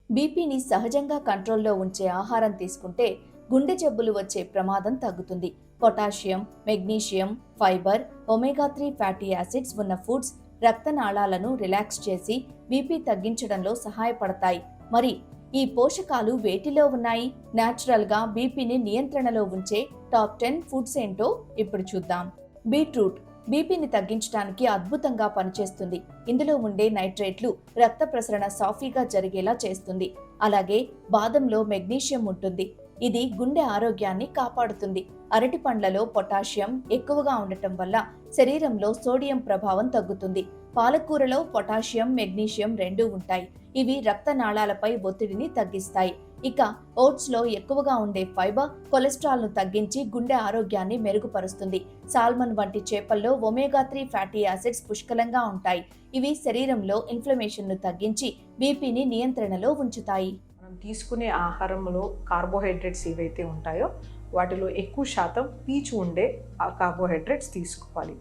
బీపీని సహజంగా కంట్రోల్లో ఉంచే ఆహారం తీసుకుంటే గుండె జబ్బులు వచ్చే ప్రమాదం తగ్గుతుంది. Potassium, magnesium, fibre, ఒమేగా-3 fatty acids ఉన్న ఫుడ్స్ రక్తనాళాలను రిలాక్స్ చేసి బీపీ తగ్గించడంలో సహాయపడతాయి. మరి ఈ పోషకాలు వేటిలో ఉన్నాయి? న్యాచురల్గా బీపీని నియంత్రణలో ఉంచే టాప్ 10 ఫుడ్స్ ఏంటో ఇప్పుడు చూద్దాం. బీట్రూట్ బీపీని తగ్గించడానికి అద్భుతంగా పనిచేస్తుంది. ఇందులో ఉండే నైట్రేట్లు రక్త ప్రసరణ సాఫీగా జరిగేలా చేస్తుంది. అలాగే బాదంలో మెగ్నీషియం ఉంటుంది. ఇది గుండె ఆరోగ్యాన్ని కాపాడుతుంది. అరటి పండ్లలో పొటాషియం ఎక్కువగా ఉండటం వల్ల శరీరంలో సోడియం ప్రభావం తగ్గుతుంది. పాలకూరలో పొటాషియం, మెగ్నీషియం రెండూ ఉంటాయి. ఇవి రక్తనాళాలపై ఒత్తిడిని తగ్గిస్తాయి. ఇక ఓట్స్ లో ఎక్కువగా ఉండే ఫైబర్ కొలెస్ట్రాల్ ను తగ్గించి గుండె ఆరోగ్యాన్ని మెరుగుపరుస్తుంది. సాల్మన్ వంటి చేపల్లో ఒమేగా-3 ఫ్యాటీ యాసిడ్స్ పుష్కలంగా ఉంటాయి. ఇవి శరీరంలో ఇన్ఫ్లమేషన్ ను తగ్గించి బీపీని నియంత్రణలో ఉంచుతాయి. మనం తీసుకునే ఆహారంలో కార్బోహైడ్రేట్స్ ఏవైతే ఉంటాయో వాటిలో ఎక్కువ శాతం పీచు ఉండే కార్బోహైడ్రేట్స్ తీసుకోవాలి.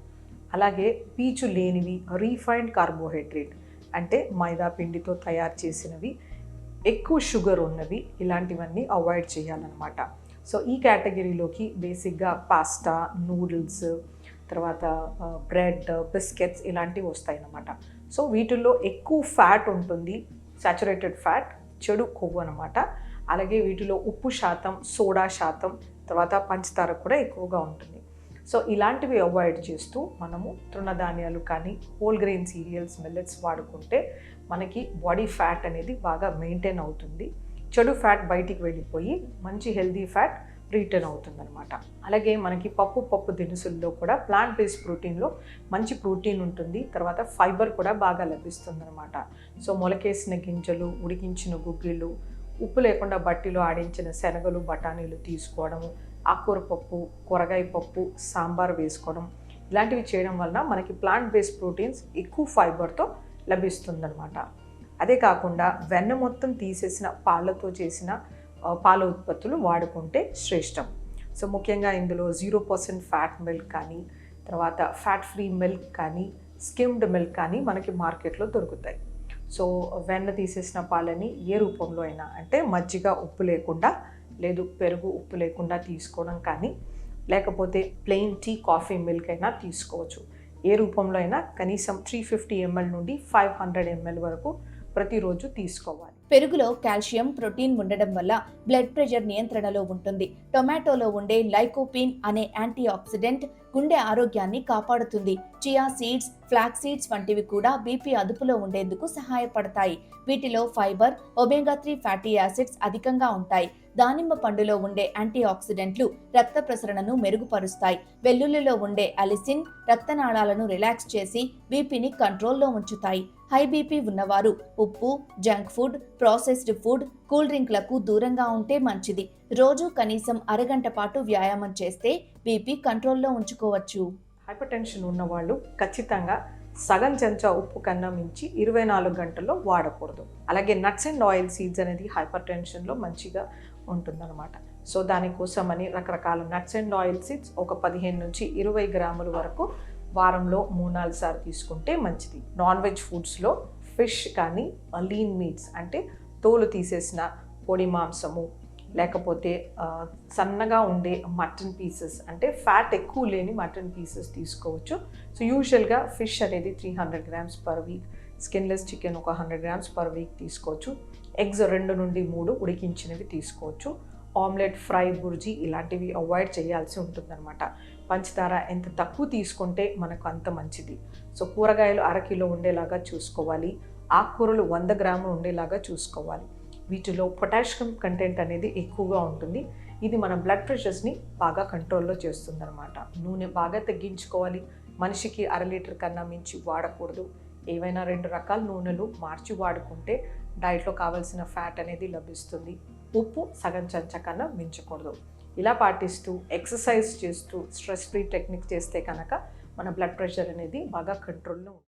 అలాగే పీచు లేనివి రీఫైన్డ్ కార్బోహైడ్రేట్ అంటే మైదా పిండితో తయారు చేసినవి, ఎక్కువ షుగర్ ఉన్నవి, ఇలాంటివన్నీ అవాయిడ్ చేయాలన్నమాట. సో ఈ కేటగిరీలోకి బేసిక్గా పాస్తా, నూడిల్స్, తర్వాత బ్రెడ్, బిస్కెట్స్ ఇలాంటివి వస్తాయి అన్నమాట. సో వీటిల్లో ఎక్కువ ఫ్యాట్ ఉంటుంది, సాచురేటెడ్ ఫ్యాట్, చెడు కొవ్వు అనమాట. అలాగే వీటిలో ఉప్పు శాతం, సోడా శాతం, తర్వాత పంచదార కూడా ఎక్కువగా ఉంటుంది. సో ఇలాంటివి అవాయిడ్ చేస్తూ మనము తృణధాన్యాలు కానీ హోల్ గ్రెయిన్ సీరియల్స్, మిల్లెట్స్ వాడుకుంటే మనకి బాడీ ఫ్యాట్ అనేది బాగా మెయింటైన్ అవుతుంది. చెడు ఫ్యాట్ బయటికి వెళ్ళిపోయి మంచి హెల్దీ ఫ్యాట్ రిటర్న్ అవుతుంది అనమాట. అలాగే మనకి పప్పు దినుసుల్లో కూడా ప్లాంట్ బేస్డ్ ప్రోటీన్లో మంచి ప్రోటీన్ ఉంటుంది. తర్వాత ఫైబర్ కూడా బాగా లభిస్తుంది అనమాట. సో మొలకేసిన గింజలు, ఉడికించిన గుగ్గిళ్ళు, ఉప్పు లేకుండా బట్టిలో ఆడించిన శనగలు, బఠానీలు తీసుకోవడము, ఆకుకూర పప్పు, కూరగాయ పప్పు, సాంబార్ వేసుకోవడం, ఇలాంటివి చేయడం వలన మనకి ప్లాంట్ బేస్డ్ ప్రోటీన్స్ ఎక్కువ ఫైబర్తో లభిస్తుందన్నమాట. అదే కాకుండా వెన్న మొత్తం తీసేసిన పాలతో చేసిన పాల ఉత్పత్తులు వాడుకుంటే శ్రేష్టం. సో ముఖ్యంగా ఇందులో 0% ఫ్యాట్ మిల్క్ కానీ, తర్వాత ఫ్యాట్ ఫ్రీ మిల్క్ కానీ, స్కిమ్డ్ మిల్క్ కానీ మనకి మార్కెట్లో దొరుకుతాయి. సో వెన్న తీసేసిన పాలని ఏ రూపంలో అయినా, అంటే మజ్జిగ ఉప్పు లేకుండా, లేదు పెరుగు ఉప్పు లేకుండా తీసుకోవడం కానీ, లేకపోతే ప్లెయిన్ టీ, కాఫీ మిల్క్ అయినా తీసుకోవచ్చు. ఏ రూపంలో అయినా కనీసం 350 ml నుండి 500 ml వరకు ప్రతిరోజు తీసుకోవాలి. పెరుగులో కాల్షియం, ప్రోటీన్ ఉండడం వల్ల బ్లడ్ ప్రెషర్ నియంత్రణలో ఉంటుంది. టొమాటోలో ఉండే లైకోపీన్ అనే యాంటీ ఆక్సిడెంట్ గుండె ఆరోగ్యాన్ని కాపాడుతుంది. చియా సీడ్స్, ఫ్లాక్స్ సీడ్స్ వంటివి కూడా బీపీ అదుపులో ఉండేందుకు సహాయపడతాయి. వీటిలో ఫైబర్, ఒమేగా-3 ఫ్యాటీ యాసిడ్స్ అధికంగా ఉంటాయి. దానిమ్మ పండులో ఉండే యాంటీ ఆక్సిడెంట్లు రక్త ప్రసరణను మెరుగుపరుస్తాయి. వెల్లుల్లిలో ఉండే అలిసిన్ రక్తనాళాలను రిలాక్స్ చేసి బీపీని కంట్రోల్లో ఉంచుతాయి. హై బీపీ ఉన్నవారు ఉప్పు, junk food, processed food, cool డ్రింక్లకు దూరంగా ఉంటే మంచిది. రోజు కనీసం అరగంట పాటు వ్యాయామం చేస్తే బీపీ కంట్రోల్లో ఉంచుకోవచ్చు. హైపర్ టెన్షన్ ఉన్నవాళ్ళు ఖచ్చితంగా సగం చెంచా ఉప్పు కన్నా మించి 24 గంటల్లో వాడకూడదు. అలాగే నట్స్ అండ్ ఆయిల్ సీడ్స్ అనేది హైపర్ టెన్షన్లో మంచిగా ఉంటుందన్నమాట. సో దానికోసమని రకరకాల నట్స్ అండ్ ఆయిల్ సీడ్స్ ఒక 15 నుంచి 20 గ్రాముల వరకు వారంలో 3-4 సార్లు తీసుకుంటే మంచిది. నాన్ వెజ్ ఫుడ్స్లో ఫిష్ కానీ, లీన్ మీట్స్ అంటే తోలు తీసేసిన పొడి మాంసము, లేకపోతే సన్నగా ఉండే మటన్ పీసెస్, అంటే ఫ్యాట్ ఎక్కువ లేని మటన్ పీసెస్ తీసుకోవచ్చు. సో యూజువల్గా ఫిష్ అనేది 300 grams per week, skinless chicken ఒక 100 గ్రామ్స్ పర్ వీక్ తీసుకోవచ్చు. ఎగ్స్ 2 నుండి 3 ఉడికించినవి తీసుకోవచ్చు. ఆమ్లెట్, ఫ్రై, బుర్జీ ఇలాంటివి అవాయిడ్ చేయాల్సి ఉంటుందన్నమాట. పంచదార ఎంత తక్కువ తీసుకుంటే మనకు అంత మంచిది. సో కూరగాయలు 1/2 కిలో ఉండేలాగా చూసుకోవాలి. ఆకుకూరలు 100 గ్రాములు ఉండేలాగా చూసుకోవాలి. వీటిలో పొటాషియం కంటెంట్ అనేది ఎక్కువగా ఉంటుంది. ఇది మన బ్లడ్ ప్రెషర్స్ని బాగా కంట్రోల్లో చేస్తుందన్నమాట. నూనె బాగా తగ్గించుకోవాలి. మనిషికి 1/2 లీటర్ కన్నా మించి వాడకూడదు. ఏవైనా 2 రకాల నూనెలు మార్చి వాడుకుంటే డైట్లో కావాల్సిన ఫ్యాట్ అనేది లభిస్తుంది. ఉప్పు సగం చెంచా కన్నా మించకూడదు. ఇలా పాటిస్తూ ఎక్సర్సైజ్ చేస్తూ స్ట్రెస్ ఫ్రీ టెక్నిక్ చేస్తే కనుక మన బ్లడ్ ప్రెషర్ అనేది బాగా కంట్రోల్లో ఉంటుంది.